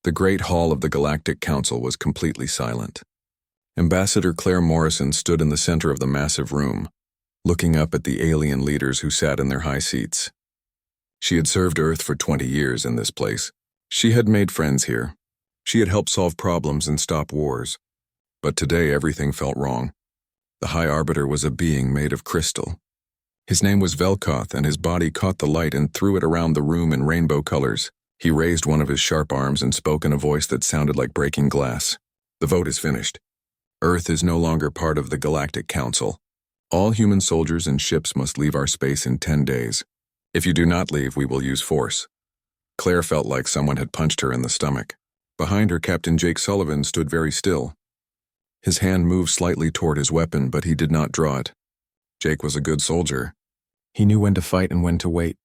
The Great Hall of the Galactic Council was completely silent. Ambassador Claire Morrison stood in the center of the massive room, looking up at the alien leaders who sat in their high seats. She had served Earth for 20 years in this place. She had made friends here. She had helped solve problems and stop wars. But today everything felt wrong. The High Arbiter was a being made of crystal. His name was Velkoth, and his body caught the light and threw it around the room in rainbow colors. He raised one of his sharp arms and spoke in a voice that sounded like breaking glass. The vote is finished. Earth is no longer part of the Galactic Council. All human soldiers and ships must leave our space in 10 days. If you do not leave, we will use force. Claire felt like someone had punched her in the stomach. Behind her, Captain Jake Sullivan stood very still. His hand moved slightly toward his weapon, but he did not draw it. Jake was a good soldier. He knew when to fight and when to wait.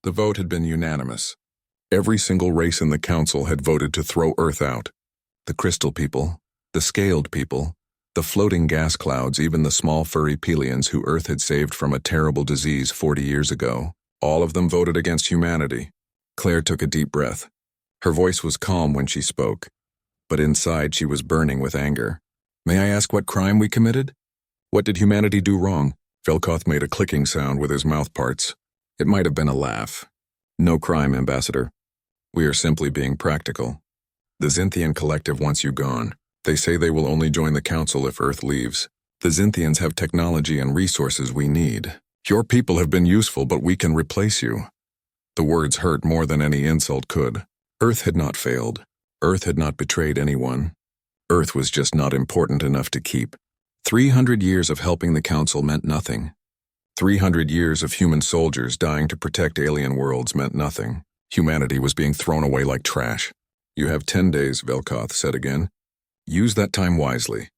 The vote had been unanimous. Every single race in the council had voted to throw Earth out. The crystal people, the scaled people, the floating gas clouds, even the small furry Pelians who Earth had saved from a terrible disease 40 years ago. All of them voted against humanity. Claire took a deep breath. Her voice was calm when she spoke, but inside she was burning with anger. May I ask what crime we committed? What did humanity do wrong? Velkoth made a clicking sound with his mouth parts. It might have been a laugh. No crime, Ambassador. We are simply being practical. The Zynthian Collective wants you gone. They say they will only join the Council if Earth leaves. The Zynthians have technology and resources we need. Your people have been useful, but we can replace you. The words hurt more than any insult could. Earth had not failed. Earth had not betrayed anyone. Earth was just not important enough to keep. 300 years of helping the Council meant nothing. 300 years of human soldiers dying to protect alien worlds meant nothing. Humanity was being thrown away like trash. You have 10 days, Velkoth said again. Use that time wisely.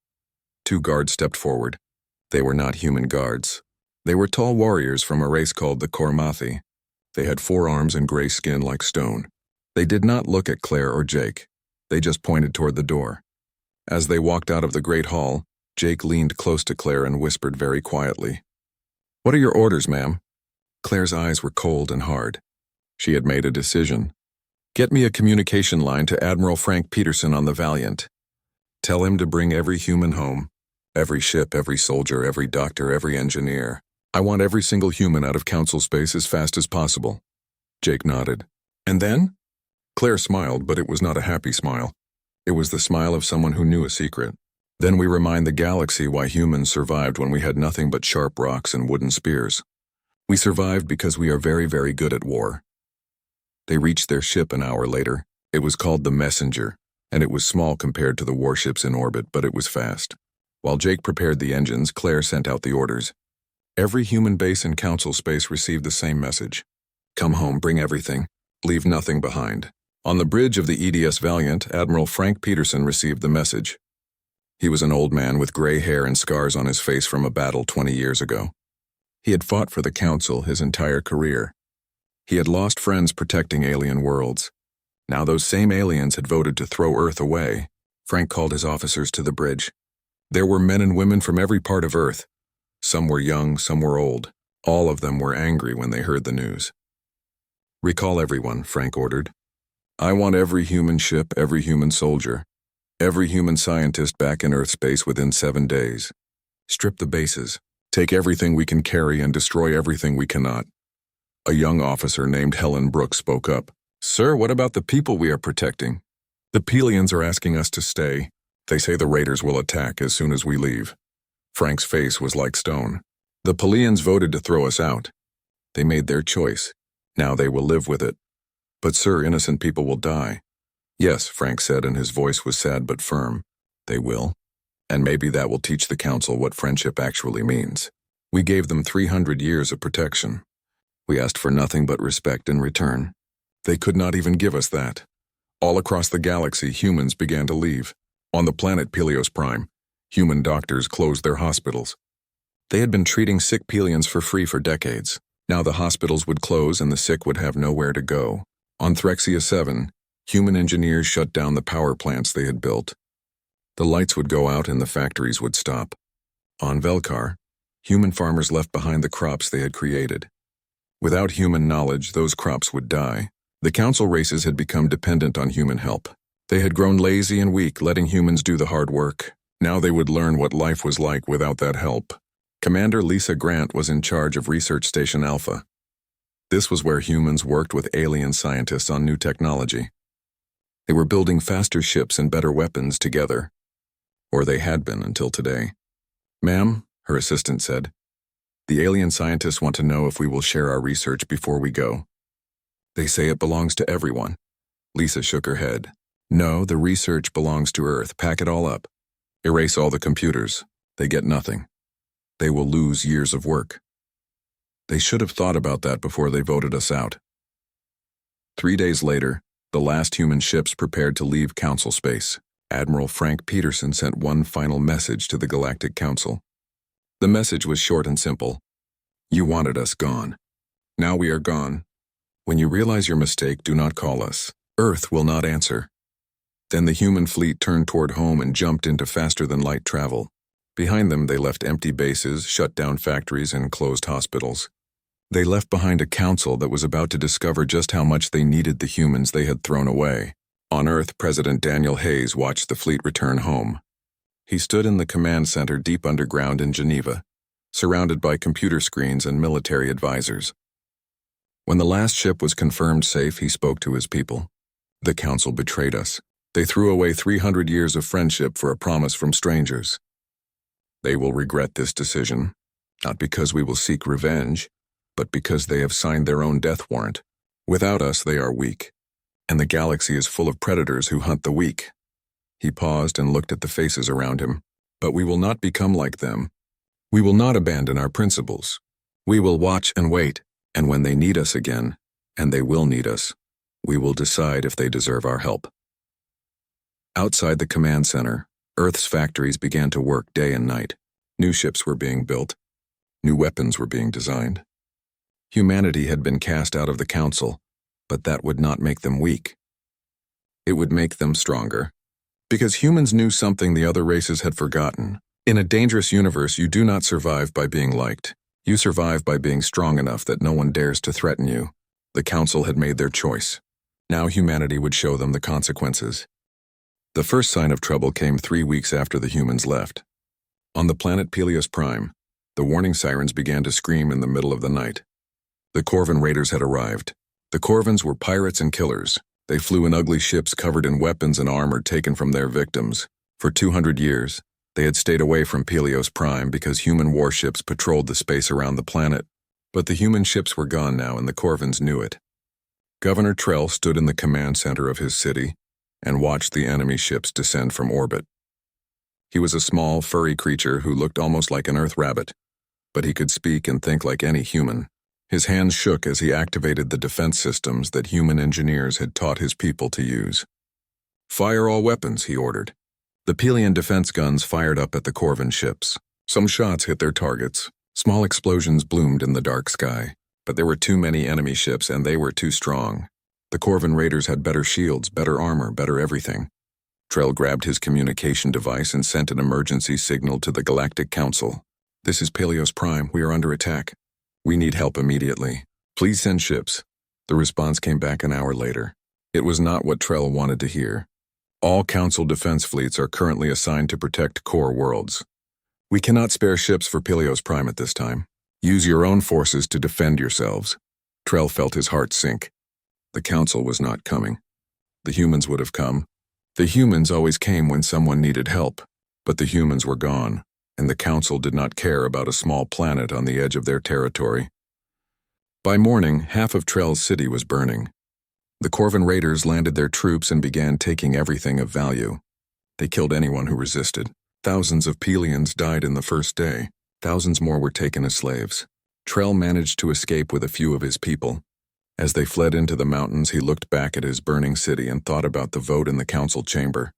2 guards stepped forward. They were not human guards. They were tall warriors from a race called the Kormathi. They had 4 arms and gray skin like stone. They did not look at Claire or Jake. They just pointed toward the door. As they walked out of the Great Hall, Jake leaned close to Claire and whispered very quietly. What are your orders, ma'am? Claire's eyes were cold and hard. She had made a decision. Get me a communication line to Admiral Frank Peterson on the Valiant. Tell him to bring every human home. Every ship, every soldier, every doctor, every engineer. I want every single human out of Council space as fast as possible. Jake nodded. And then? Claire smiled, but it was not a happy smile. It was the smile of someone who knew a secret. Then we remind the galaxy why humans survived when we had nothing but sharp rocks and wooden spears. We survived because we are very, very good at war. They reached their ship an hour later. It was called the Messenger, and it was small compared to the warships in orbit, but it was fast. While Jake prepared the engines, Claire sent out the orders. Every human base in Council space received the same message. Come home, bring everything. Leave nothing behind. On the bridge of the EDS Valiant, Admiral Frank Peterson received the message. He was an old man with gray hair and scars on his face from a battle 20 years ago. He had fought for the Council his entire career. He had lost friends protecting alien worlds. Now those same aliens had voted to throw Earth away. Frank called his officers to the bridge. There were men and women from every part of Earth. Some were young, some were old. All of them were angry when they heard the news. Recall everyone, Frank ordered. I want every human ship, every human soldier, every human scientist back in Earth space within 7 days. Strip the bases. Take everything we can carry and destroy everything we cannot. A young officer named Helen Brooks spoke up. Sir, what about the people we are protecting? The Pelians are asking us to stay. They say the raiders will attack as soon as we leave. Frank's face was like stone. The Pelians voted to throw us out. They made their choice. Now they will live with it. But sir, innocent people will die. Yes, Frank said, and his voice was sad but firm. They will. And maybe that will teach the Council what friendship actually means. We gave them 300 years of protection. We asked for nothing but respect in return. They could not even give us that. All across the galaxy, humans began to leave. On the planet Pelios Prime, human doctors closed their hospitals. They had been treating sick Pelians for free for decades. Now the hospitals would close and the sick would have nowhere to go. On Threxia 7, human engineers shut down the power plants they had built. The lights would go out and the factories would stop. On Velkar, human farmers left behind the crops they had created. Without human knowledge, those crops would die. The Council races had become dependent on human help. They had grown lazy and weak, letting humans do the hard work. Now they would learn what life was like without that help. Commander Lisa Grant was in charge of Research Station Alpha. This was where humans worked with alien scientists on new technology. They were building faster ships and better weapons together. Or they had been until today. "Ma'am," her assistant said, "the alien scientists want to know if we will share our research before we go." "They say it belongs to everyone." Lisa shook her head. "No, the research belongs to Earth. Pack it all up. Erase all the computers. They get nothing. They will lose years of work." They should have thought about that before they voted us out. 3 days later, the last human ships prepared to leave Council space. Admiral Frank Peterson sent one final message to the Galactic Council. The message was short and simple. "You wanted us gone. Now we are gone. When you realize your mistake, do not call us. Earth will not answer." Then the human fleet turned toward home and jumped into faster-than-light travel. Behind them, they left empty bases, shut down factories, and closed hospitals. They left behind a council that was about to discover just how much they needed the humans they had thrown away. On Earth, President Daniel Hayes watched the fleet return home. He stood in the command center deep underground in Geneva, surrounded by computer screens and military advisors. When the last ship was confirmed safe, he spoke to his people. "The council betrayed us. They threw away 300 years of friendship for a promise from strangers. They will regret this decision, not because we will seek revenge, but because they have signed their own death warrant. Without us, they are weak, and the galaxy is full of predators who hunt the weak." He paused and looked at the faces around him. "But we will not become like them. We will not abandon our principles. We will watch and wait, and when they need us again, and they will need us, we will decide if they deserve our help." Outside the command center, Earth's factories began to work day and night. New ships were being built. New weapons were being designed. Humanity had been cast out of the council, but that would not make them weak. It would make them stronger. Because humans knew something the other races had forgotten. In a dangerous universe, you do not survive by being liked. You survive by being strong enough that no one dares to threaten you. The council had made their choice. Now humanity would show them the consequences. The first sign of trouble came 3 weeks after the humans left. On the planet Peleus Prime, the warning sirens began to scream in the middle of the night. The Corvan raiders had arrived. The Corvans were pirates and killers. They flew in ugly ships covered in weapons and armor taken from their victims. For 200 years, they had stayed away from Peleus Prime because human warships patrolled the space around the planet. But the human ships were gone now, and the Corvans knew it. Governor Trell stood in the command center of his city and watched the enemy ships descend from orbit. He was a small, furry creature who looked almost like an Earth rabbit, but he could speak and think like any human. His hands shook as he activated the defense systems that human engineers had taught his people to use. "Fire all weapons," he ordered. The Pelian defense guns fired up at the Corvan ships. Some shots hit their targets. Small explosions bloomed in the dark sky, but there were too many enemy ships and they were too strong. The Corvan raiders had better shields, better armor, better everything. Trell grabbed his communication device and sent an emergency signal to the Galactic Council. "This is Peleus Prime. We are under attack. We need help immediately. Please send ships." The response came back an hour later. It was not what Trell wanted to hear. "All Council defense fleets are currently assigned to protect core worlds. We cannot spare ships for Peleus Prime at this time. Use your own forces to defend yourselves." Trell felt his heart sink. The Council was not coming. The humans would have come. The humans always came when someone needed help, but the humans were gone, and the Council did not care about a small planet on the edge of their territory. By morning, half of Trell's city was burning. The Corvan raiders landed their troops and began taking everything of value. They killed anyone who resisted. Thousands of Pelians died in the first day. Thousands more were taken as slaves. Trell managed to escape with a few of his people. As they fled into the mountains, he looked back at his burning city and thought about the vote in the council chamber.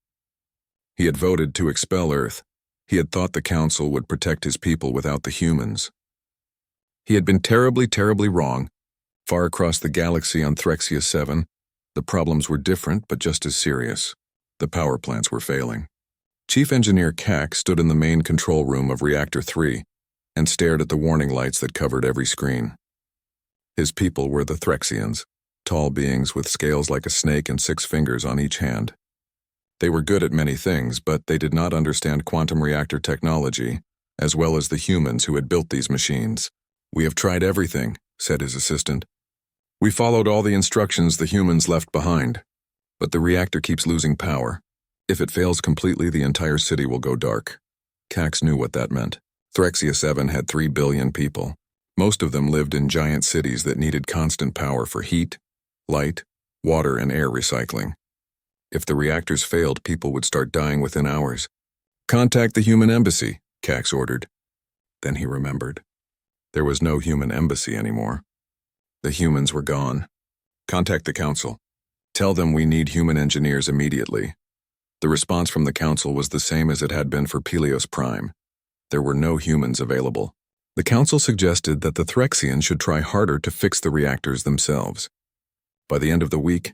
He had voted to expel Earth. He had thought the council would protect his people without the humans. He had been terribly, terribly wrong. Far across the galaxy on Threxia 7, the problems were different but just as serious. The power plants were failing. Chief Engineer Kak stood in the main control room of Reactor 3 and stared at the warning lights that covered every screen. His people were the Threxians, tall beings with scales like a snake and 6 fingers on each hand. They were good at many things, but they did not understand quantum reactor technology, as well as the humans who had built these machines. "We have tried everything," said his assistant. "We followed all the instructions the humans left behind. But the reactor keeps losing power. If it fails completely, the entire city will go dark." Cax knew what that meant. Threxia 7 had 3 billion people. Most of them lived in giant cities that needed constant power for heat, light, water, and air recycling. If the reactors failed, people would start dying within hours. "Contact the human embassy," Cax ordered. Then he remembered. There was no human embassy anymore. The humans were gone. "Contact the council. Tell them we need human engineers immediately." The response from the council was the same as it had been for Peleos Prime. There were no humans available. The council suggested that the Threxians should try harder to fix the reactors themselves. By the end of the week,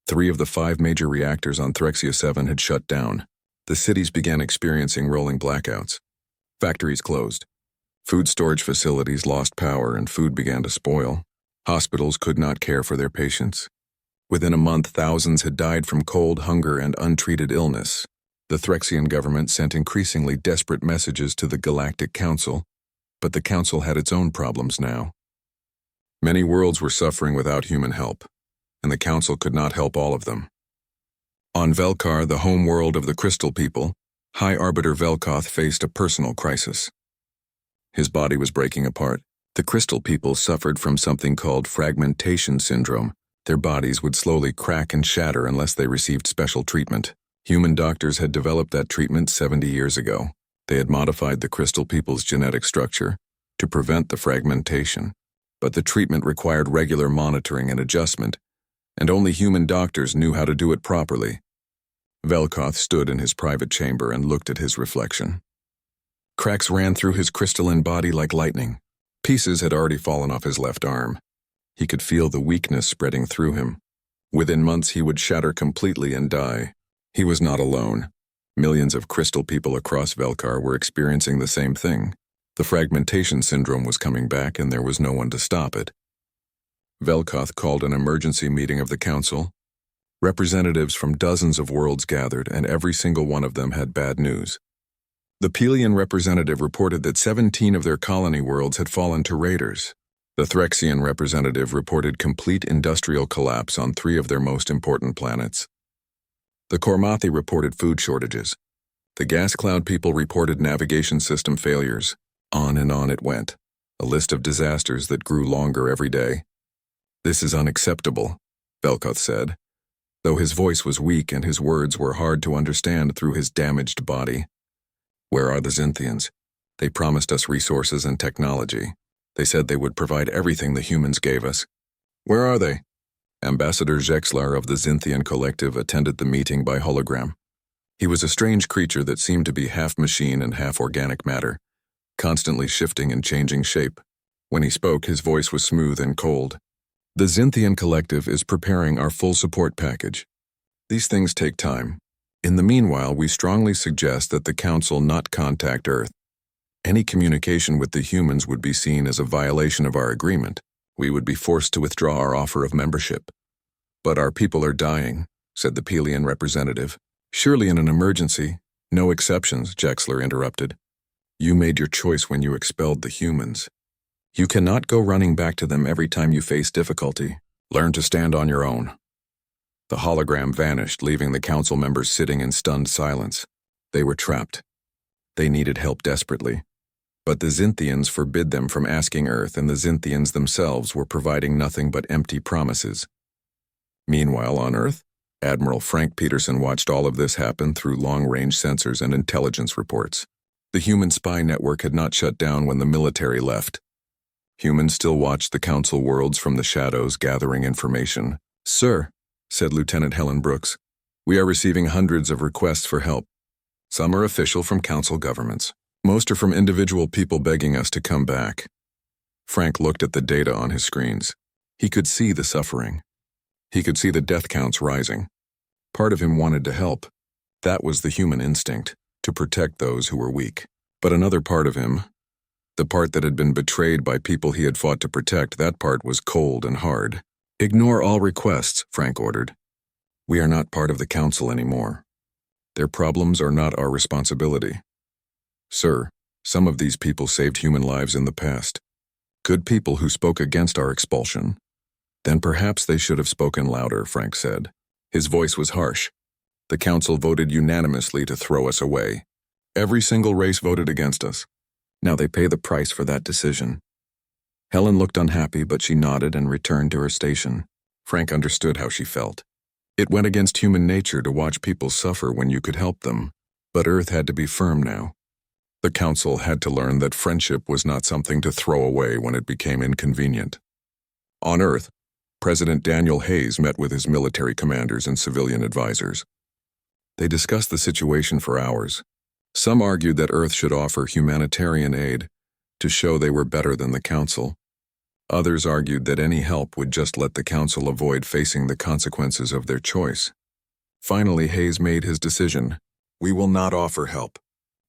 3 of the 5 major reactors on Threxia 7 had shut down. The cities began experiencing rolling blackouts. Factories closed. Food storage facilities lost power and food began to spoil. Hospitals could not care for their patients. Within a month, thousands had died from cold, hunger, and untreated illness. The Threxian government sent increasingly desperate messages to the Galactic Council, but the Council had its own problems now. Many worlds were suffering without human help, and the Council could not help all of them. On Velkar, the home world of the Crystal People, High Arbiter Velkoth faced a personal crisis. His body was breaking apart. The Crystal People suffered from something called fragmentation syndrome. Their bodies would slowly crack and shatter unless they received special treatment. Human doctors had developed that treatment 70 years ago. They had modified the Crystal People's genetic structure to prevent the fragmentation, but the treatment required regular monitoring and adjustment, and only human doctors knew how to do it properly. Velkoth stood in his private chamber and looked at his reflection. Cracks ran through his crystalline body like lightning. Pieces had already fallen off his left arm. He could feel the weakness spreading through him. Within months, he would shatter completely and die. He was not alone. Millions of Crystal People across Velkar were experiencing the same thing. The fragmentation syndrome was coming back, and there was no one to stop it. Velkoth called an emergency meeting of the council. Representatives from dozens of worlds gathered, and every single one of them had bad news. The Pelian representative reported that 17 of their colony worlds had fallen to raiders. The Threxian representative reported complete industrial collapse on 3 of their most important planets. The Kormathi reported food shortages. The Gas Cloud people reported navigation system failures. On and on it went, a list of disasters that grew longer every day. "This is unacceptable," Velkoth said, though his voice was weak and his words were hard to understand through his damaged body. "Where are the Zynthians? They promised us resources and technology. They said they would provide everything the humans gave us. Where are they?" Ambassador Zexlar of the Zynthian Collective attended the meeting by hologram. He was a strange creature that seemed to be half machine and half organic matter, constantly shifting and changing shape. When he spoke, his voice was smooth and cold. "The Zynthian Collective is preparing our full support package. These things take time. In the meanwhile, we strongly suggest that the Council not contact Earth. Any communication with the humans would be seen as a violation of our agreement. We would be forced to withdraw our offer of membership." "But our people are dying," said the Pelian representative. "Surely in an emergency, no exceptions," Jexler interrupted. "You made your choice when you expelled the humans. You cannot go running back to them every time you face difficulty. Learn to stand on your own." The hologram vanished, leaving the council members sitting in stunned silence. They were trapped. They needed help desperately. But the Zynthians forbid them from asking Earth, and the Zynthians themselves were providing nothing but empty promises. Meanwhile, on Earth, Admiral Frank Peterson watched all of this happen through long-range sensors and intelligence reports. The human spy network had not shut down when the military left. Humans still watched the council worlds from the shadows, gathering information. "Sir," said Lieutenant Helen Brooks, "we are receiving hundreds of requests for help. Some are official from council governments. Most are from individual people begging us to come back." Frank looked at the data on his screens. He could see the suffering. He could see the death counts rising. Part of him wanted to help. That was the human instinct, to protect those who were weak. But another part of him, the part that had been betrayed by people he had fought to protect, that part was cold and hard. "Ignore all requests," Frank ordered. "We are not part of the council anymore. Their problems are not our responsibility. Sir, some of these people saved human lives in the past. Good people who spoke against our expulsion. Then perhaps they should have spoken louder, Frank said. His voice was harsh. The council voted unanimously to throw us away. Every single race voted against us. Now they pay the price for that decision. Helen looked unhappy, but she nodded and returned to her station. Frank understood how she felt. It went against human nature to watch people suffer when you could help them, but Earth had to be firm now. The council had to learn that friendship was not something to throw away when it became inconvenient. On Earth, President Daniel Hayes met with his military commanders and civilian advisors. They discussed the situation for hours. Some argued that Earth should offer humanitarian aid to show they were better than the Council. Others argued that any help would just let the Council avoid facing the consequences of their choice. Finally, Hayes made his decision. We will not offer help,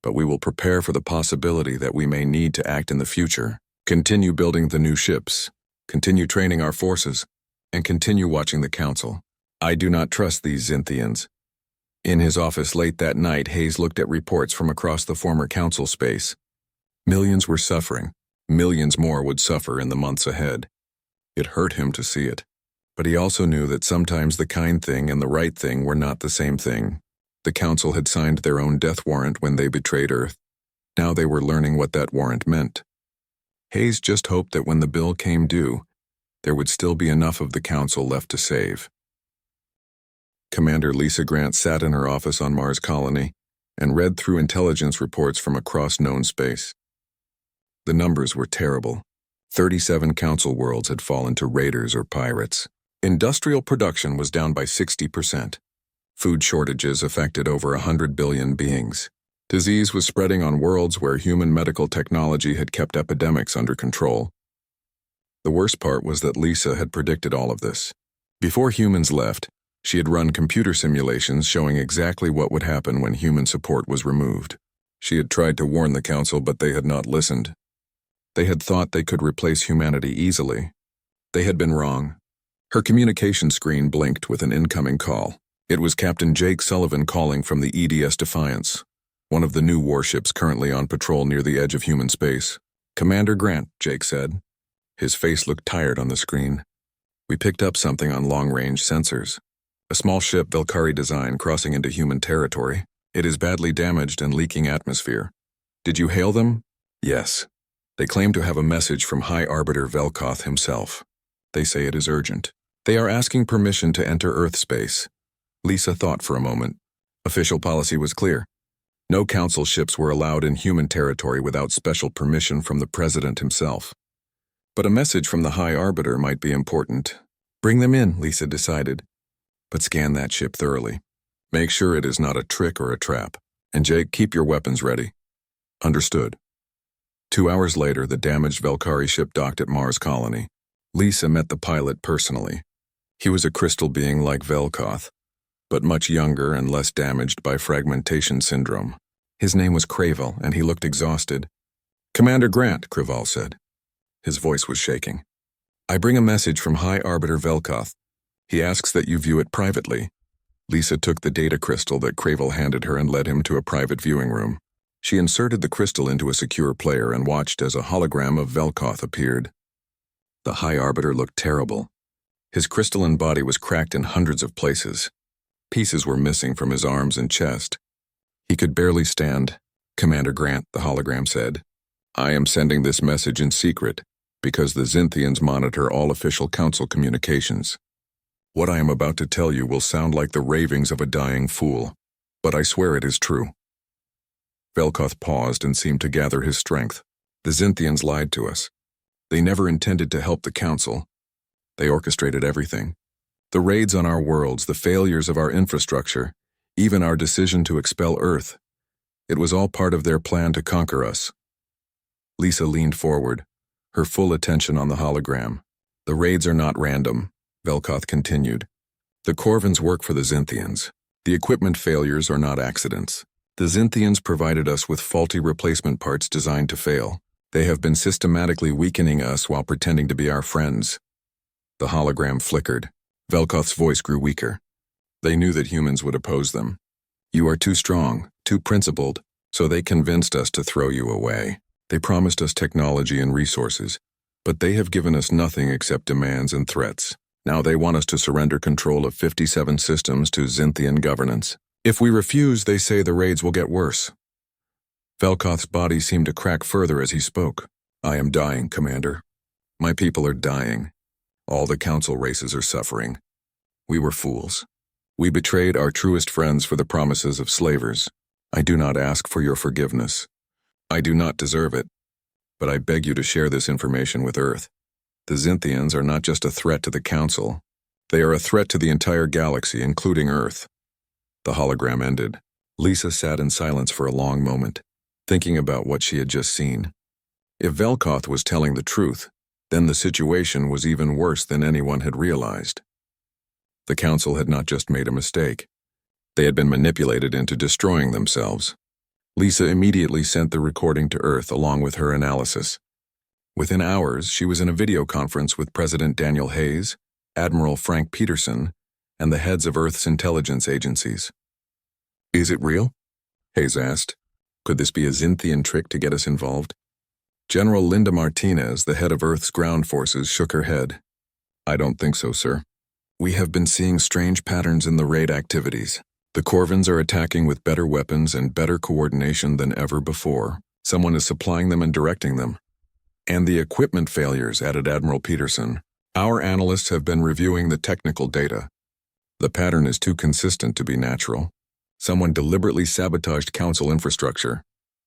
but we will prepare for the possibility that we may need to act in the future, continue building the new ships, continue training our forces, and continue watching the Council. I do not trust these Xinthians. In his office late that night, Hayes looked at reports from across the former Council space. Millions were suffering. Millions more would suffer in the months ahead. It hurt him to see it. But he also knew that sometimes the kind thing and the right thing were not the same thing. The Council had signed their own death warrant when they betrayed Earth. Now they were learning what that warrant meant. Hayes just hoped that when the bill came due, there would still be enough of the Council left to save. Commander Lisa Grant sat in her office on Mars Colony and read through intelligence reports from across known space. The numbers were terrible. 37 Council worlds had fallen to raiders or pirates. Industrial production was down by 60%. Food shortages affected over 100 billion beings. Disease was spreading on worlds where human medical technology had kept epidemics under control. The worst part was that Lisa had predicted all of this. Before humans left, she had run computer simulations showing exactly what would happen when human support was removed. She had tried to warn the Council, but they had not listened. They had thought they could replace humanity easily. They had been wrong. Her communication screen blinked with an incoming call. It was Captain Jake Sullivan calling from the EDS Defiance, one of the new warships currently on patrol near the edge of human space. Commander Grant, Jake said. His face looked tired on the screen. We picked up something on long-range sensors. A small ship, Velkari design, crossing into human territory. It is badly damaged and leaking atmosphere. Did you hail them? Yes. They claim to have a message from High Arbiter Velkoth himself. They say it is urgent. They are asking permission to enter Earth space. Lisa thought for a moment. Official policy was clear. No Council ships were allowed in human territory without special permission from the President himself. But a message from the High Arbiter might be important. Bring them in, Lisa decided. But scan that ship thoroughly. Make sure it is not a trick or a trap. And Jake, keep your weapons ready. Understood. 2 hours later, the damaged Velkari ship docked at Mars Colony. Lisa met the pilot personally. He was a crystal being like Velkoth, but much younger and less damaged by fragmentation syndrome. His name was Cravel, and he looked exhausted. Commander Grant, Craval said. His voice was shaking. I bring a message from High Arbiter Velkoth. He asks that you view it privately. Lisa took the data crystal that Cravel handed her and led him to a private viewing room. She inserted the crystal into a secure player and watched as a hologram of Velkoth appeared. The High Arbiter looked terrible. His crystalline body was cracked in hundreds of places. Pieces were missing from his arms and chest. He could barely stand. Commander Grant, the hologram said, I am sending this message in secret because the Xinthians monitor all official Council communications. What I am about to tell you will sound like the ravings of a dying fool, but I swear it is true. Velkoth paused and seemed to gather his strength. The Xinthians lied to us. They never intended to help the Council. They orchestrated everything. The raids on our worlds, the failures of our infrastructure, even our decision to expel Earth. It was all part of their plan to conquer us. Lisa leaned forward, her full attention on the hologram. The raids are not random, Velkoth continued. The Corvins work for the Xinthians. The equipment failures are not accidents. The Xinthians provided us with faulty replacement parts designed to fail. They have been systematically weakening us while pretending to be our friends. The hologram flickered. Velkoth's voice grew weaker. They knew that humans would oppose them. You are too strong, too principled, so they convinced us to throw you away. They promised us technology and resources, but they have given us nothing except demands and threats. Now they want us to surrender control of 57 systems to Xinthian governance. If we refuse, they say the raids will get worse. Velkoth's body seemed to crack further as he spoke. I am dying, Commander. My people are dying. All the council races are suffering. We were fools. We betrayed our truest friends for the promises of slavers. I do not ask for your forgiveness. I do not deserve it. But I beg you to share this information with Earth. The Xinthians are not just a threat to the Council. They are a threat to the entire galaxy, including Earth. The hologram ended. Lisa sat in silence for a long moment, thinking about what she had just seen. If Velkoth was telling the truth, then the situation was even worse than anyone had realized. The Council had not just made a mistake. They had been manipulated into destroying themselves. Lisa immediately sent the recording to Earth along with her analysis. Within hours, she was in a video conference with President Daniel Hayes, Admiral Frank Peterson, and the heads of Earth's intelligence agencies. Is it real? Hayes asked. Could this be a Xinthian trick to get us involved? General Linda Martinez, the head of Earth's ground forces, shook her head. I don't think so, sir. We have been seeing strange patterns in the raid activities. The Corvins are attacking with better weapons and better coordination than ever before. Someone is supplying them and directing them. And the equipment failures, added Admiral Peterson. Our analysts have been reviewing the technical data. The pattern is too consistent to be natural. Someone deliberately sabotaged Council infrastructure.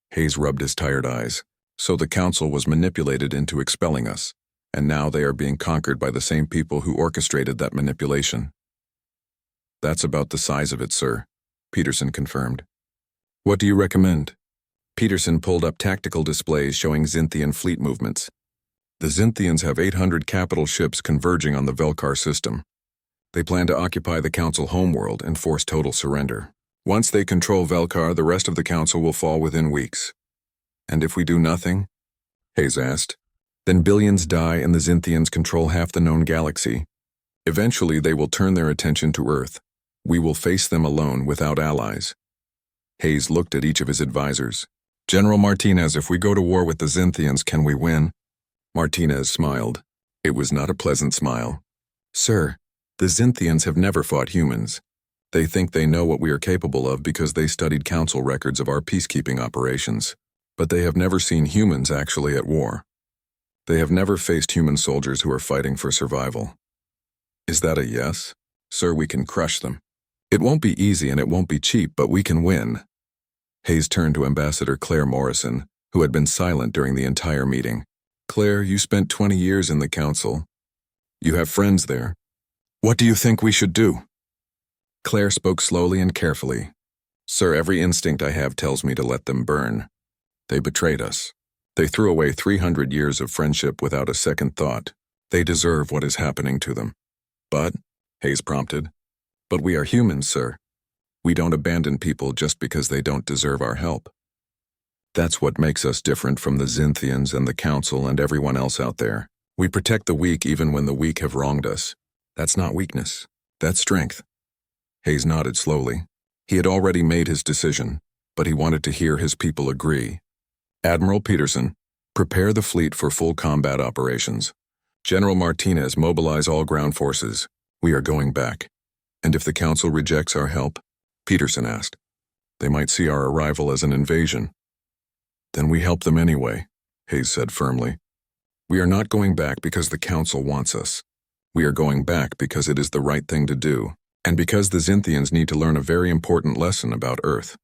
Hayes rubbed his tired eyes. So the Council was manipulated into expelling us, and now they are being conquered by the same people who orchestrated that manipulation. That's about the size of it, sir, Peterson confirmed. What do you recommend? Peterson pulled up tactical displays showing Xinthian fleet movements. The Xinthians have 800 capital ships converging on the Velkar system. They plan to occupy the Council homeworld and force total surrender. Once they control Velkar, the rest of the Council will fall within weeks. And if we do nothing? Hayes asked. Then billions die and the Xinthians control half the known galaxy. Eventually they will turn their attention to Earth. We will face them alone without allies. Hayes looked at each of his advisors. General Martinez, if we go to war with the Xinthians, can we win? Martinez smiled. It was not a pleasant smile. Sir, the Xinthians have never fought humans. They think they know what we are capable of because they studied Council records of our peacekeeping operations. But they have never seen humans actually at war. They have never faced human soldiers who are fighting for survival. Is that a yes? Sir, we can crush them. It won't be easy and it won't be cheap, but we can win. Hayes turned to Ambassador Claire Morrison, who had been silent during the entire meeting. Claire, you spent 20 years in the Council. You have friends there. What do you think we should do? Claire spoke slowly and carefully. Sir, every instinct I have tells me to let them burn. They betrayed us. They threw away 300 years of friendship without a second thought. They deserve what is happening to them. But, Hayes prompted, but we are humans, sir. We don't abandon people just because they don't deserve our help. That's what makes us different from the Xinthians and the Council and everyone else out there. We protect the weak even when the weak have wronged us. That's not weakness. That's strength. Hayes nodded slowly. He had already made his decision, but he wanted to hear his people agree. Admiral Peterson, prepare the fleet for full combat operations. General Martinez, mobilize all ground forces. We are going back. And if the Council rejects our help? Peterson asked. They might see our arrival as an invasion. Then we help them anyway, Hayes said firmly. We are not going back because the Council wants us. We are going back because it is the right thing to do, and because the Xinthians need to learn a very important lesson about Earth.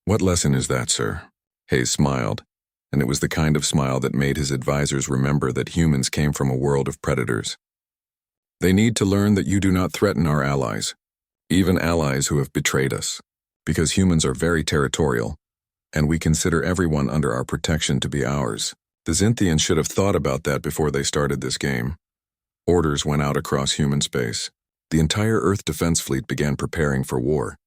What lesson is that, sir? Hayes smiled, and it was the kind of smile that made his advisors remember that humans came from a world of predators. They need to learn that you do not threaten our allies, even allies who have betrayed us, because humans are very territorial, and we consider everyone under our protection to be ours. The Xinthians should have thought about that before they started this game. Orders went out across human space. The entire Earth defense fleet began preparing for war.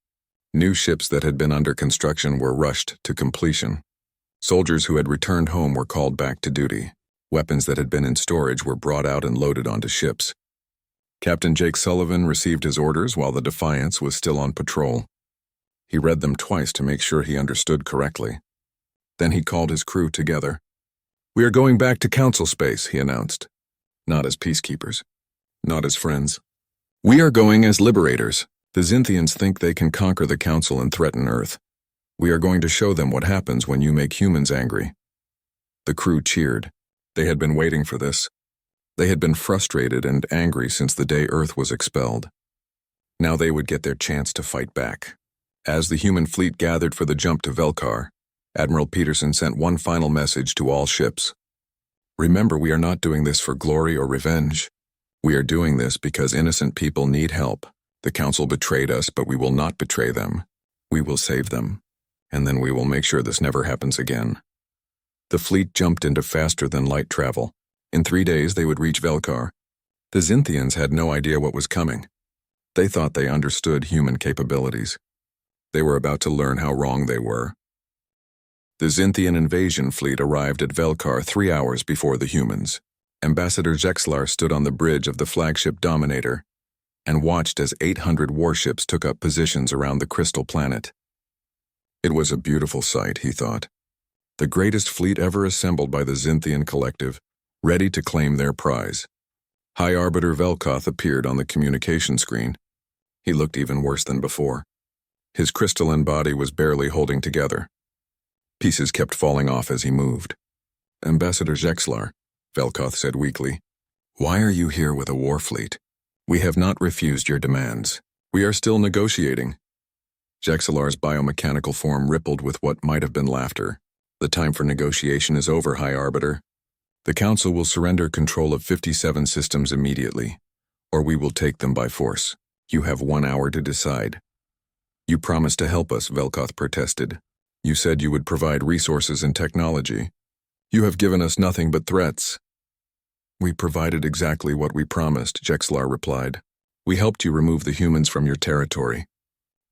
New ships that had been under construction were rushed to completion. Soldiers who had returned home were called back to duty. Weapons that had been in storage were brought out and loaded onto ships. Captain Jake Sullivan received his orders while the Defiance was still on patrol. He read them twice to make sure he understood correctly. Then he called his crew together. "We are going back to council space," he announced. "Not as peacekeepers. Not as friends. We are going as liberators. The Xinthians think they can conquer the council and threaten Earth. We are going to show them what happens when you make humans angry." The crew cheered. They had been waiting for this. They had been frustrated and angry since the day Earth was expelled. Now they would get their chance to fight back. As the human fleet gathered for the jump to Velkar, Admiral Peterson sent one final message to all ships. "Remember, we are not doing this for glory or revenge. We are doing this because innocent people need help. The council betrayed us, but we will not betray them. We will save them. And then we will make sure this never happens again." The fleet jumped into faster-than-light travel. In 3 days they would reach Velkar. The Xinthians had no idea what was coming. They thought they understood human capabilities. They were about to learn how wrong they were. The Xinthian invasion fleet arrived at Velkar 3 hours before the humans. Ambassador Jexlar stood on the bridge of the flagship Dominator and watched as 800 warships took up positions around the crystal planet. It was a beautiful sight, he thought. The greatest fleet ever assembled by the Xinthian collective, ready to claim their prize. High Arbiter Velkoth appeared on the communication screen. He looked even worse than before. His crystalline body was barely holding together. Pieces kept falling off as he moved. "Ambassador Jexlar," Velkoth said weakly, "why are you here with a war fleet? We have not refused your demands. We are still negotiating." Jexlar's biomechanical form rippled with what might have been laughter. "The time for negotiation is over, High Arbiter. The Council will surrender control of 57 systems immediately, or we will take them by force. You have 1 hour to decide." "You promised to help us," Velkoth protested. "You said you would provide resources and technology. You have given us nothing but threats." "We provided exactly what we promised," Jexlar replied. "We helped you remove the humans from your territory.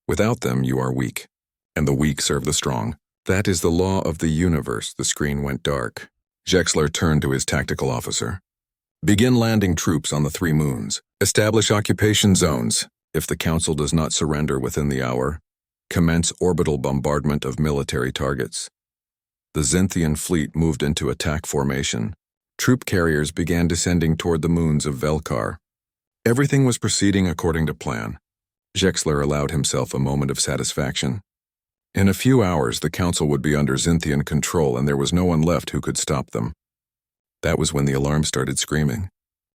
Without them, you are weak, and the weak serve the strong. That is the law of the universe." The screen went dark. Jexlar turned to his tactical officer. "Begin landing troops on the 3 moons. Establish occupation zones. If the Council does not surrender within the hour, commence orbital bombardment of military targets." The Xinthian fleet moved into attack formation. Troop carriers began descending toward the moons of Velkar. Everything was proceeding according to plan. Jexlar allowed himself a moment of satisfaction. In a few hours, the Council would be under Xinthian control, and there was no one left who could stop them. That was when the alarm started screaming.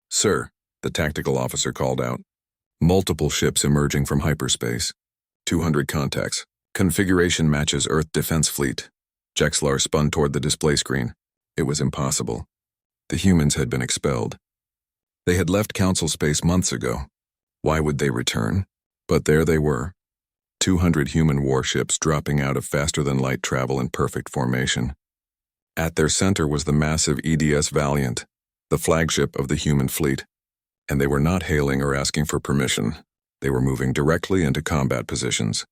"Sir," the tactical officer called out. "Multiple ships emerging from hyperspace. 200 contacts. Configuration matches Earth Defense Fleet." Jexlar spun toward the display screen. It was impossible. The humans had been expelled. They had left Council space months ago. Why would they return? But there they were. 200 human warships dropping out of faster-than-light travel in perfect formation. At their center was the massive EDS Valiant, the flagship of the human fleet. And they were not hailing or asking for permission. They were moving directly into combat positions.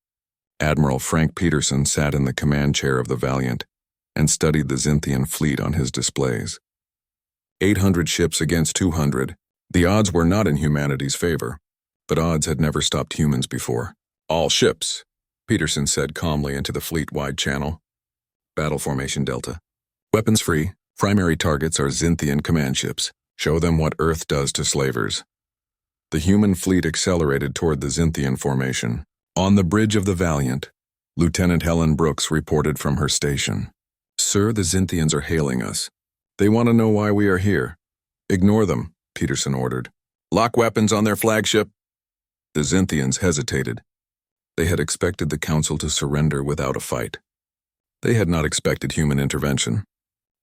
Admiral Frank Peterson sat in the command chair of the Valiant and studied the Xinthian fleet on his displays. 800 ships against 200. The odds were not in humanity's favor, but odds had never stopped humans before. "All ships," Peterson said calmly into the fleet-wide channel. "Battle formation Delta. Weapons free. Primary targets are Xinthian command ships. Show them what Earth does to slavers." The human fleet accelerated toward the Xinthian formation. On the bridge of the Valiant, Lieutenant Helen Brooks reported from her station. "Sir, the Xinthians are hailing us. They want to know why we are here." "Ignore them," Peterson ordered. "Lock weapons on their flagship." The Xinthians hesitated. They had expected the Council to surrender without a fight. They had not expected human intervention.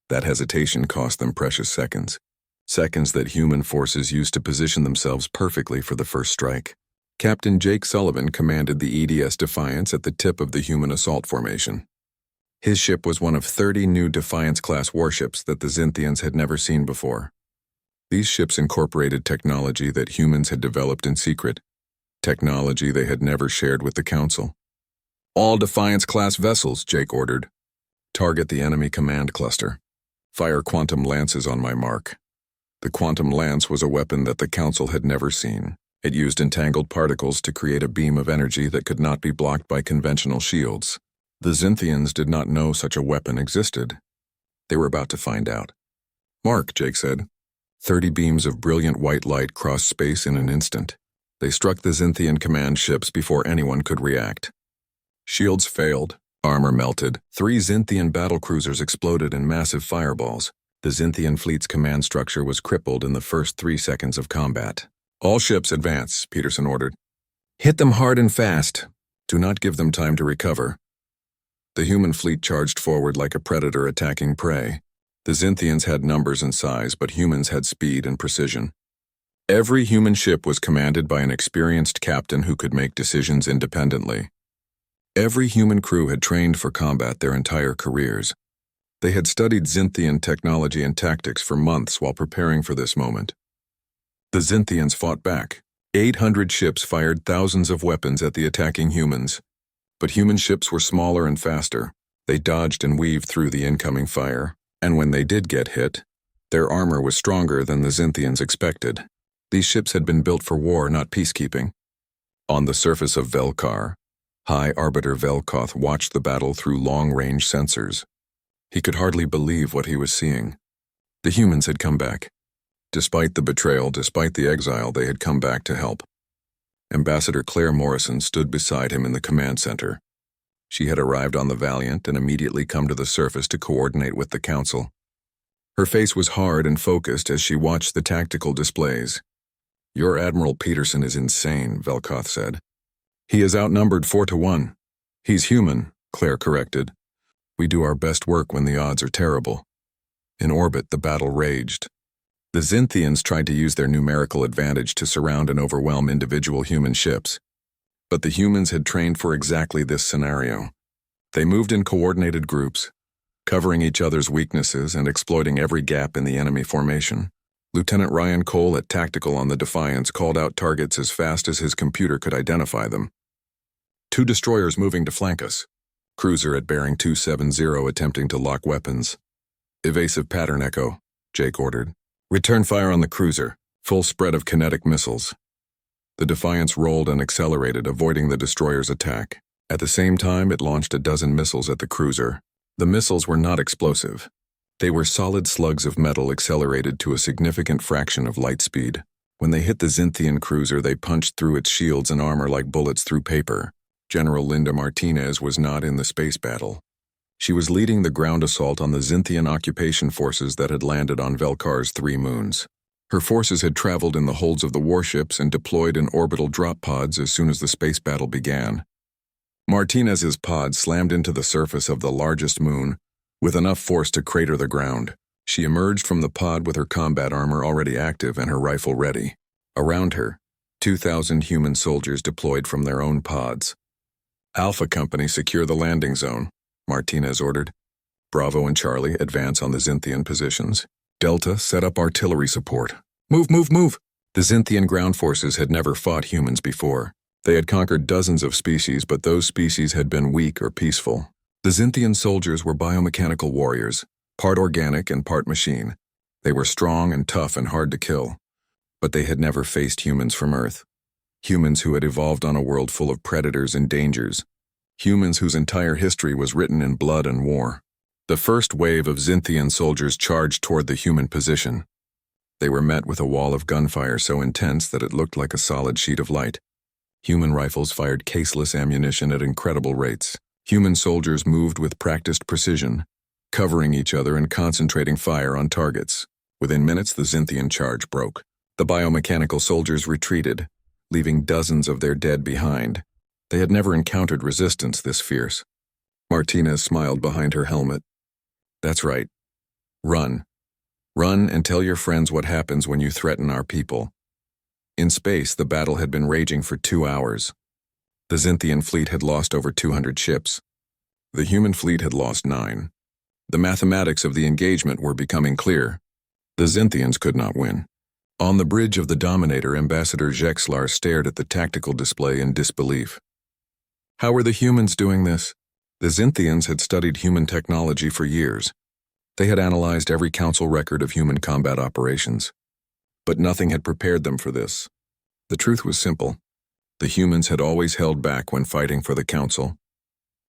That hesitation cost them precious seconds. Seconds that human forces used to position themselves perfectly for the first strike. Captain Jake Sullivan commanded the EDS Defiance at the tip of the human assault formation. His ship was one of 30 new Defiance-class warships that the Xinthians had never seen before. These ships incorporated technology that humans had developed in secret, technology they had never shared with the Council. "All Defiance-class vessels," Jake ordered. "Target the enemy command cluster. Fire quantum lances on my mark." The quantum lance was a weapon that the Council had never seen. It used entangled particles to create a beam of energy that could not be blocked by conventional shields. The Xinthians did not know such a weapon existed. They were about to find out. "Mark," Jake said. 30 beams of brilliant white light crossed space in an instant. They struck the Xinthian command ships before anyone could react. Shields failed, armor melted. 3 Xinthian battlecruisers exploded in massive fireballs. The Xinthian fleet's command structure was crippled in the first 3 seconds of combat. "All ships advance," Peterson ordered. "Hit them hard and fast. Do not give them time to recover." The human fleet charged forward like a predator attacking prey. The Xinthians had numbers and size, but humans had speed and precision. Every human ship was commanded by an experienced captain who could make decisions independently. Every human crew had trained for combat their entire careers. They had studied Xinthian technology and tactics for months while preparing for this moment. The Xinthians fought back. 800 ships fired thousands of weapons at the attacking humans. But human ships were smaller and faster. They dodged and weaved through the incoming fire, and when they did get hit, their armor was stronger than the Xinthians expected. These ships had been built for war, not peacekeeping. On the surface of Velkar, High Arbiter Velkoth watched the battle through long-range sensors. He could hardly believe what he was seeing. The humans had come back. Despite the betrayal, despite the exile, they had come back to help. Ambassador Claire Morrison stood beside him in the command center. She had arrived on the Valiant and immediately come to the surface to coordinate with the Council. Her face was hard and focused as she watched the tactical displays. "Your Admiral Peterson is insane," Velkoth said. "He is outnumbered 4-1. He's human," Claire corrected. "We do our best work when the odds are terrible." In orbit, the battle raged. The Xinthians tried to use their numerical advantage to surround and overwhelm individual human ships. But the humans had trained for exactly this scenario. They moved in coordinated groups, covering each other's weaknesses and exploiting every gap in the enemy formation. Lieutenant Ryan Cole at Tactical on the Defiance called out targets as fast as his computer could identify them. 2 destroyers moving to flank us. Cruiser at bearing 270 attempting to lock weapons. "Evasive pattern echo," Jake ordered. "Return fire on the cruiser. Full spread of kinetic missiles." The Defiance rolled and accelerated, avoiding the destroyer's attack. At the same time, it launched a dozen missiles at the cruiser. The missiles were not explosive. They were solid slugs of metal accelerated to a significant fraction of light speed. When they hit the Xinthian cruiser, they punched through its shields and armor like bullets through paper. General Linda Martinez was not in the space battle. She was leading the ground assault on the Xinthian occupation forces that had landed on Velkar's 3 moons. Her forces had traveled in the holds of the warships and deployed in orbital drop pods as soon as the space battle began. Martinez's pod slammed into the surface of the largest moon, with enough force to crater the ground. She emerged from the pod with her combat armor already active and her rifle ready. Around her, 2,000 human soldiers deployed from their own pods. "Alpha Company, secure the landing zone," Martinez ordered. "Bravo and Charlie, advance on the Xinthian positions. Delta, set up artillery support. Move, move, move!" The Xinthian ground forces had never fought humans before. They had conquered dozens of species, but those species had been weak or peaceful. The Xinthian soldiers were biomechanical warriors, part organic and part machine. They were strong and tough and hard to kill. But they had never faced humans from Earth. Humans who had evolved on a world full of predators and dangers. Humans whose entire history was written in blood and war. The first wave of Xinthian soldiers charged toward the human position. They were met with a wall of gunfire so intense that it looked like a solid sheet of light. Human rifles fired caseless ammunition at incredible rates. Human soldiers moved with practiced precision, covering each other and concentrating fire on targets. Within minutes, the Xinthian charge broke. The biomechanical soldiers retreated, leaving dozens of their dead behind. They had never encountered resistance this fierce. Martinez smiled behind her helmet. "That's right. Run. Run and tell your friends what happens when you threaten our people." In space, the battle had been raging for 2 hours. The Xinthian fleet had lost over 200 ships. The human fleet had lost 9. The mathematics of the engagement were becoming clear. The Xinthians could not win. On the bridge of the Dominator, Ambassador Jexlar stared at the tactical display in disbelief. How were the humans doing this? The Xinthians had studied human technology for years. They had analyzed every council record of human combat operations. But nothing had prepared them for this. The truth was simple. The humans had always held back when fighting for the Council.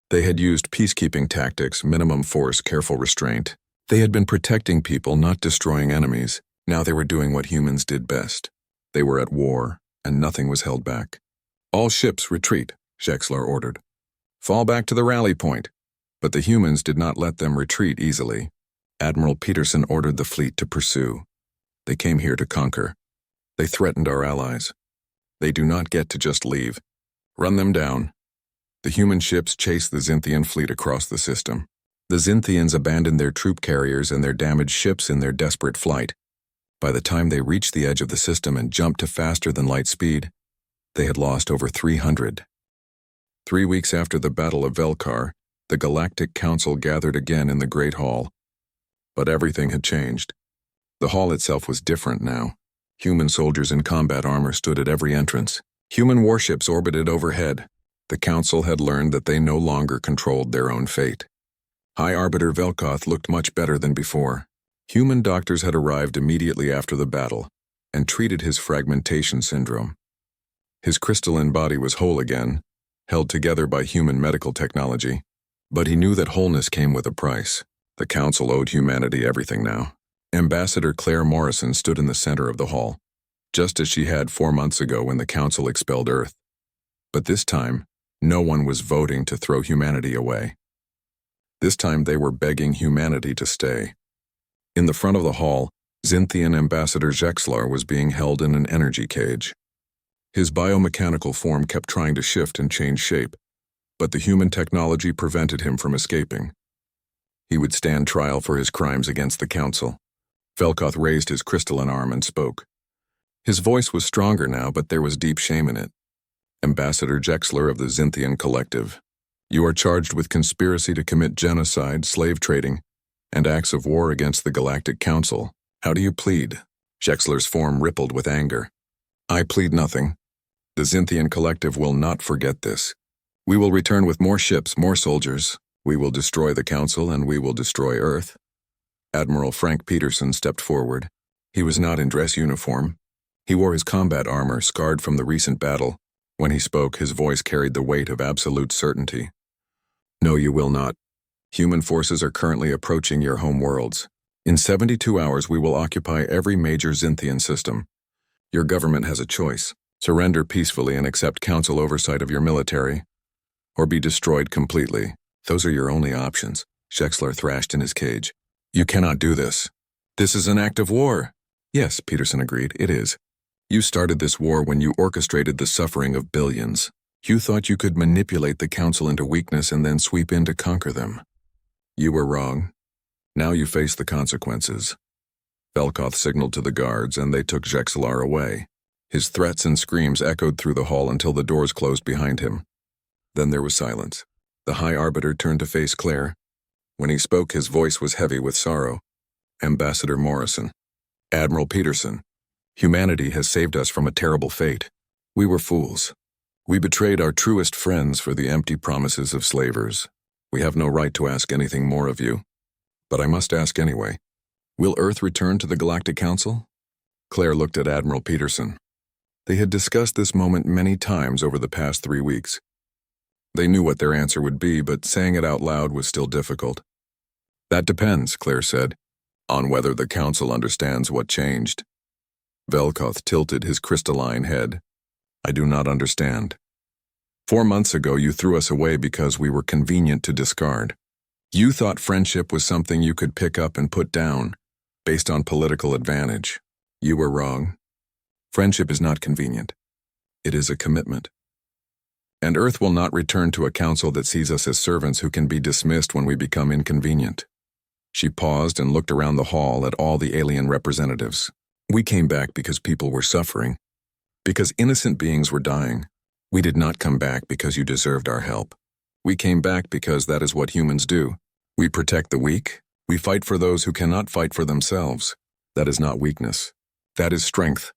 They had used peacekeeping tactics, minimum force, careful restraint. They had been protecting people, not destroying enemies. Now they were doing what humans did best. They were at war, and nothing was held back. All ships retreat, Jexlar ordered. Fall back to the rally point. But the humans did not let them retreat easily. Admiral Peterson ordered the fleet to pursue. They came here to conquer. They threatened our allies. They do not get to just leave. Run them down. The human ships chased the Xinthian fleet across the system. The Xinthians abandoned their troop carriers and their damaged ships in their desperate flight. By the time they reached the edge of the system and jumped to faster-than-light speed, they had lost over 300. 3 weeks after the Battle of Velkar, the Galactic Council gathered again in the Great Hall. But everything had changed. The hall itself was different now. Human soldiers in combat armor stood at every entrance. Human warships orbited overhead. The Council had learned that they no longer controlled their own fate. High Arbiter Velkoth looked much better than before. Human doctors had arrived immediately after the battle and treated his fragmentation syndrome. His crystalline body was whole again, held together by human medical technology, but he knew that wholeness came with a price. The Council owed humanity everything now. Ambassador Claire Morrison stood in the center of the hall, just as she had 4 months ago when the Council expelled Earth. But this time, no one was voting to throw humanity away. This time they were begging humanity to stay. In the front of the hall, Xinthian Ambassador Jexlar was being held in an energy cage. His biomechanical form kept trying to shift and change shape, but the human technology prevented him from escaping. He would stand trial for his crimes against the Council. Velkoth raised his crystalline arm and spoke. His voice was stronger now, but there was deep shame in it. Ambassador Jexlar of the Xinthian Collective, you are charged with conspiracy to commit genocide, slave trading, and acts of war against the Galactic Council. How do you plead? Jexlar's form rippled with anger. I plead nothing. The Xinthian Collective will not forget this. We will return with more ships, more soldiers. We will destroy the Council and we will destroy Earth. Admiral Frank Peterson stepped forward. He was not in dress uniform. He wore his combat armor, scarred from the recent battle. When he spoke, his voice carried the weight of absolute certainty. No, you will not. Human forces are currently approaching your home worlds. In 72 hours, we will occupy every major Xinthian system. Your government has a choice. Surrender peacefully and accept Council oversight of your military, or be destroyed completely. Those are your only options, Jexlar thrashed in his cage. You cannot do this. This is an act of war. Yes, Peterson agreed, it is. You started this war when you orchestrated the suffering of billions. You thought you could manipulate the Council into weakness and then sweep in to conquer them. You were wrong. Now you face the consequences. Velkoth signaled to the guards and they took Jexlar away. His threats and screams echoed through the hall until the doors closed behind him. Then there was silence. The High Arbiter turned to face Claire. When he spoke, his voice was heavy with sorrow. Ambassador Morrison. Admiral Peterson. Humanity has saved us from a terrible fate. We were fools. We betrayed our truest friends for the empty promises of slavers. We have no right to ask anything more of you. But I must ask anyway. Will Earth return to the Galactic Council? Claire looked at Admiral Peterson. They had discussed this moment many times over the past 3 weeks. They knew what their answer would be, but saying it out loud was still difficult. That depends, Claire said, on whether the Council understands what changed. Velkoth tilted his crystalline head. I do not understand. 4 months ago you threw us away because we were convenient to discard. You thought friendship was something you could pick up and put down, based on political advantage. You were wrong. Friendship is not convenient. It is a commitment. And Earth will not return to a council that sees us as servants who can be dismissed when we become inconvenient. She paused and looked around the hall at all the alien representatives. We came back because people were suffering, because innocent beings were dying. We did not come back because you deserved our help. We came back because that is what humans do. We protect the weak. We fight for those who cannot fight for themselves. That is not weakness. That is strength.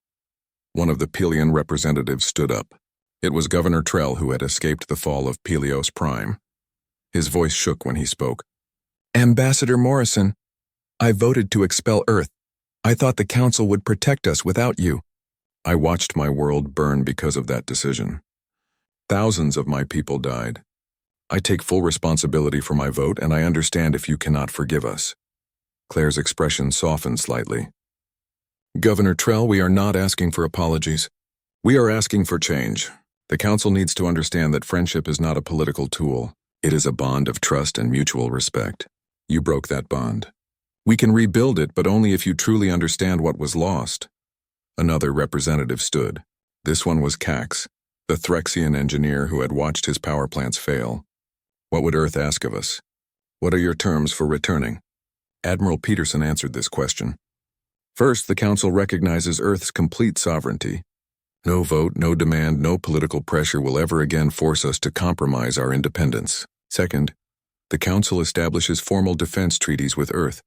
One of the Pelian representatives stood up. It was Governor Trell who had escaped the fall of Pelios Prime. His voice shook when he spoke. Ambassador Morrison, I voted to expel Earth. I thought the Council would protect us without you. I watched my world burn because of that decision. Thousands of my people died. I take full responsibility for my vote, and I understand if you cannot forgive us." Claire's expression softened slightly. "Governor Trell, we are not asking for apologies. We are asking for change. The council needs to understand that friendship is not a political tool. It is a bond of trust and mutual respect. You broke that bond. We can rebuild it, but only if you truly understand what was lost." Another representative stood. This one was Cax, the Threxian engineer who had watched his power plants fail. "What would Earth ask of us? What are your terms for returning?" Admiral Peterson answered this question. "First, the Council recognizes Earth's complete sovereignty. No vote, no demand, no political pressure will ever again force us to compromise our independence. Second, the Council establishes formal defense treaties with Earth.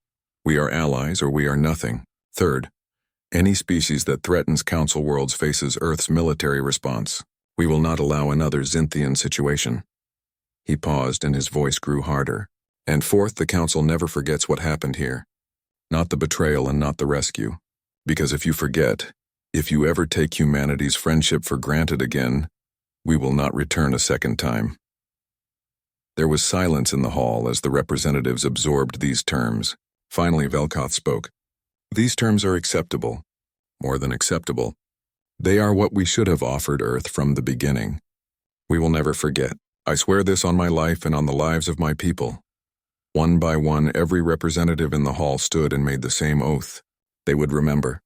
We are allies or we are nothing. Third, any species that threatens Council worlds faces Earth's military response. We will not allow another Xinthian situation." He paused and his voice grew harder. "And fourth, the Council never forgets what happened here. Not the betrayal and not the rescue. Because if you forget, if you ever take humanity's friendship for granted again, we will not return a second time." There was silence in the hall as the representatives absorbed these terms. Finally, Velkoth spoke. "These terms are acceptable. More than acceptable. They are what we should have offered Earth from the beginning. We will never forget. I swear this on my life and on the lives of my people." One by one, every representative in the hall stood and made the same oath. They would remember.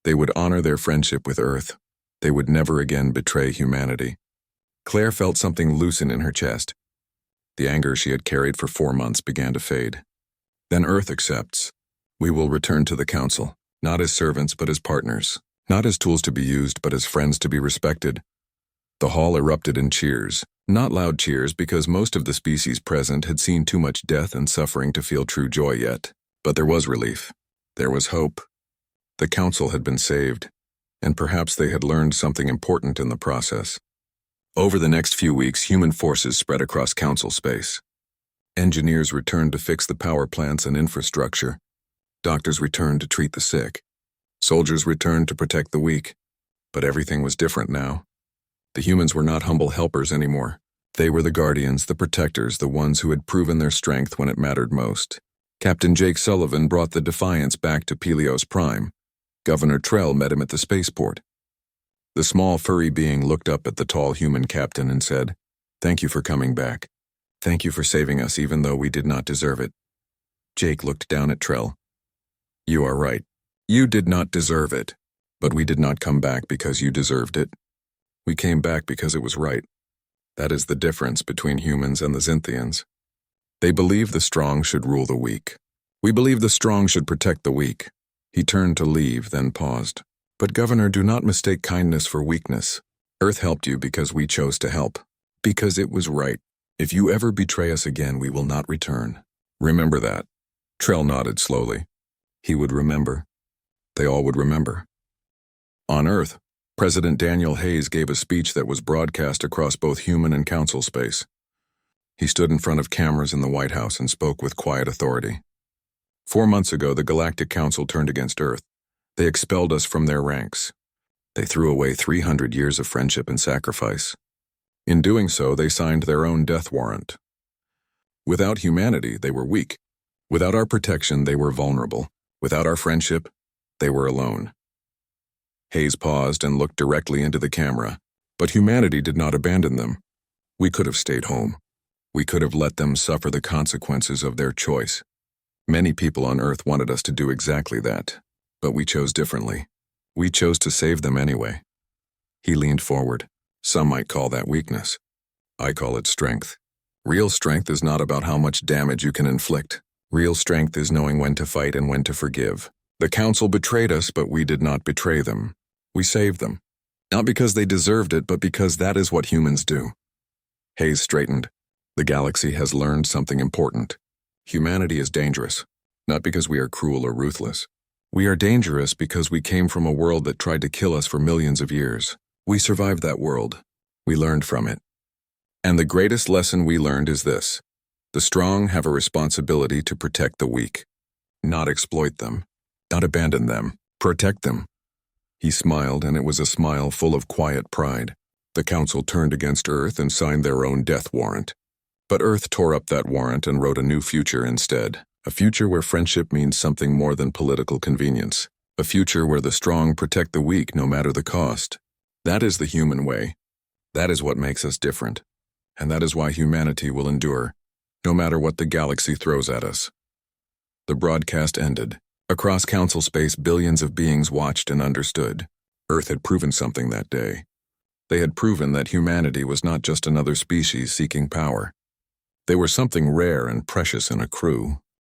They would honor their friendship with Earth. They would never again betray humanity. Claire felt something loosen in her chest. The anger she had carried for 4 months began to fade. "Then Earth accepts. We will return to the Council, not as servants but as partners, not as tools to be used but as friends to be respected." The hall erupted in cheers. Not loud cheers, because most of the species present had seen too much death and suffering to feel true joy yet. But there was relief. There was hope. The Council had been saved, and perhaps they had learned something important in the process. Over the next few weeks, human forces spread across Council space. Engineers returned to fix the power plants and infrastructure. Doctors returned to treat the sick. Soldiers returned to protect the weak. But everything was different now. The humans were not humble helpers anymore. They were the guardians, the protectors, the ones who had proven their strength when it mattered most. Captain Jake Sullivan brought the Defiance back to Pelios Prime. Governor Trell met him at the spaceport. The small furry being looked up at the tall human captain and said, "Thank you for coming back. Thank you for saving us even though we did not deserve it." Jake looked down at Trell. "You are right. You did not deserve it. But we did not come back because you deserved it. We came back because it was right. That is the difference between humans and the Xinthians. They believe the strong should rule the weak. We believe the strong should protect the weak." He turned to leave, then paused. "But Governor, do not mistake kindness for weakness. Earth helped you because we chose to help. Because it was right. If you ever betray us again, we will not return. Remember that." Trell nodded slowly. He would remember. They all would remember. On Earth, President Daniel Hayes gave a speech that was broadcast across both human and Council space. He stood in front of cameras in the White House and spoke with quiet authority. 4 months ago, the Galactic Council turned against Earth. They expelled us from their ranks. They threw away 300 years of friendship and sacrifice. In doing so, they signed their own death warrant. Without humanity, they were weak. Without our protection, they were vulnerable. Without our friendship, they were alone. Hayes paused and looked directly into the camera. But humanity did not abandon them. We could have stayed home. We could have let them suffer the consequences of their choice. Many people on Earth wanted us to do exactly that, but we chose differently. We chose to save them anyway. He leaned forward. Some might call that weakness. I call it strength. Real strength is not about how much damage you can inflict. Real strength is knowing when to fight and when to forgive. The Council betrayed us, but we did not betray them. We saved them. Not because they deserved it, but because that is what humans do. Hayes straightened. The galaxy has learned something important. Humanity is dangerous, not because we are cruel or ruthless. We are dangerous because we came from a world that tried to kill us for millions of years. We survived that world. We learned from it. And the greatest lesson we learned is this: the strong have a responsibility to protect the weak. Not exploit them. Not abandon them. Protect them. He smiled, and it was a smile full of quiet pride. The Council turned against Earth and signed their own death warrant. But Earth tore up that warrant and wrote a new future instead. A future where friendship means something more than political convenience. A future where the strong protect the weak no matter the cost. That is the human way. That is what makes us different. And that is why humanity will endure, no matter what the galaxy throws at us. The broadcast ended. Across Council space, billions of beings watched and understood. Earth had proven something that day. They had proven that humanity was not just another species seeking power. They were something rare and precious in a crew.